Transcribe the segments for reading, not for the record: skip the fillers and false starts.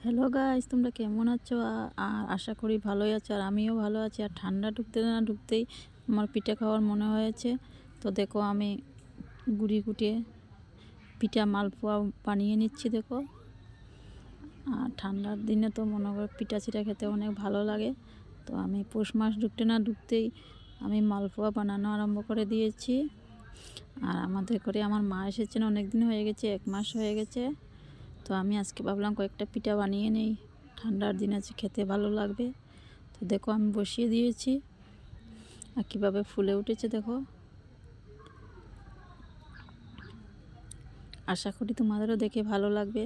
Hello guys, তোমরা কেমন আছো? আর আশা করি ভালোই আছো। আর আমিও ভালো আছি। আর ঠান্ডা ঢুকতে না ঢুকতেই আমার পিঠা খাওয়ার মনে হয়েছে। তো দেখো, আমি গুড়ি কুটিয়ে পিঠা মালপোয়া বানিয়ে নিচ্ছি। দেখো, আর ঠান্ডার দিনে তো মনে করো পিঠা চিটা খেতে অনেক ভালো লাগে। তো আমি পৌষ মাস ঢুকতে না ঢুকতেই আমি মালপোয়া বানানো আরম্ভ করে দিয়েছি। আর আমাদের ঘরে আমার মা এসেছেন, অনেক দিন হয়ে গেছে, 1 মাস হয়ে গেছে। তো আমি আজকে ভাবলাম কয়েকটা পিঠা বানিয়ে নেই, ঠান্ডার দিন আছে, খেতে ভালো লাগবে। তো দেখো, আমি বসিয়ে দিয়েছি। আর কীভাবে ফুলে উঠেছে দেখো। আশা করি তোমাদেরও দেখে ভালো লাগবে।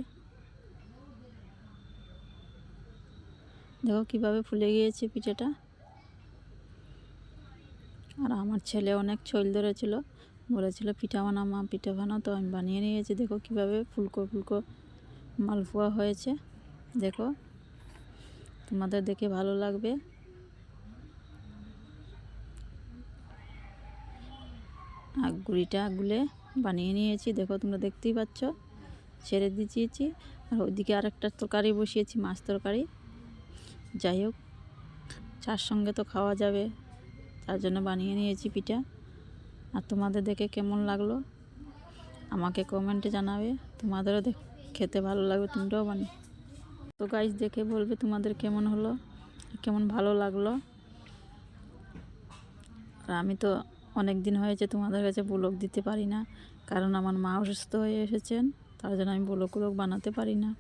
দেখো কিভাবে ফুলে গিয়েছে পিঠাটা। আর আমার ছেলে অনেক ছইল ধরেছিল, বলেছিল পিঠা বানাও মা, পিঠা বানাও। তো আমি বানিয়ে নিয়েছি। দেখো কিভাবে ফুলকো ফুলকো মালপোয়া হয়েছে। দেখো, তোমাদের দেখে ভালো লাগবে। আর গুঁড়িটা গুলে বানিয়ে নিয়েছি। দেখো, তোমরা দেখতেই পাচ্ছ, ছেড়ে দিয়েছি। আর ওইদিকে আরেকটা তরকারি বসিয়েছি, মাছ তরকারি। যাই হোক, চার সঙ্গে তো খাওয়া যাবে, তার জন্য বানিয়ে নিয়েছি পিঠা। আর তোমাদের দেখে কেমন লাগলো আমাকে কমেন্টে জানাবে। তোমাদেরও খেতে ভালো লাগবে, তোমরাও বানিয়ে। তো গাইস, দেখে বলবে তোমাদের কেমন হলো, কেমন ভালো লাগলো। আর আমি তো অনেক দিন হয়েছে তোমাদের কাছে ব্লগ দিতে পারি না, কারণ আমার মা অসুস্থ হয়ে এসেছেন। তার জন্য আমি ব্লগ বানাতে পারি না।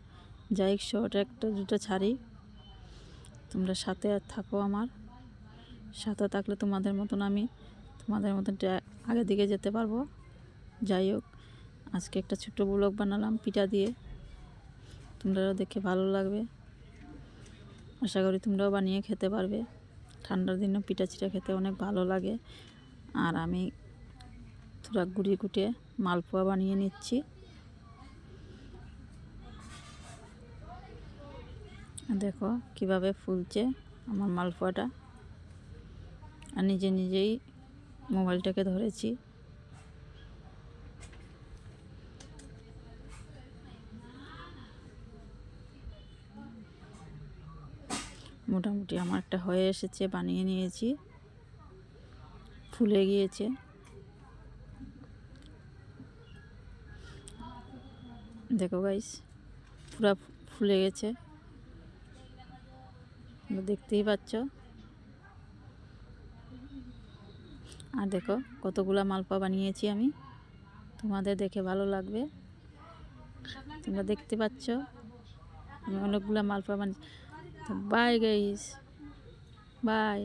যাই হোক, শর্ট একটা দুটো ছাড়ি। তোমরা সাথে থাকো, আমার সাথে থাকলে তোমাদের মতন আগের দিকে যেতে পারবো। যাই হোক, আজকে একটা ছোট্ট ব্লগ বানালাম পিঠা দিয়ে। তোমরাও দেখে ভালো লাগবে। আশা করি তোমরাও বানিয়ে খেতে পারবে। ঠান্ডার দিনে পিঠা চিটা খেতে অনেক ভালো লাগে। আর আমি থোড়া গুড়ি কুটে মালপোয়া বানিয়ে নিচ্ছি। দেখো কিভাবে ফুলছে আমার মালপোয়াটা। আর নিজে নিজেই মোবাইলটাকে ধরেছি। মোটামুটি আমার একটা হয়ে এসেছে, বানিয়ে নিয়েছি, ফুলে গিয়েছে। দেখো গাইস, পুরা ফুলে গেছে, দেখতেই পাচ্ছ। আর দেখো কতগুলা মালপোয়া বানিয়েছি আমি, তোমাদের দেখে ভালো লাগবে। তোমরা দেখতে পাচ্ছ আমি অনেকগুলা মালপোয়া বানিয়েছি। Bye guys, by.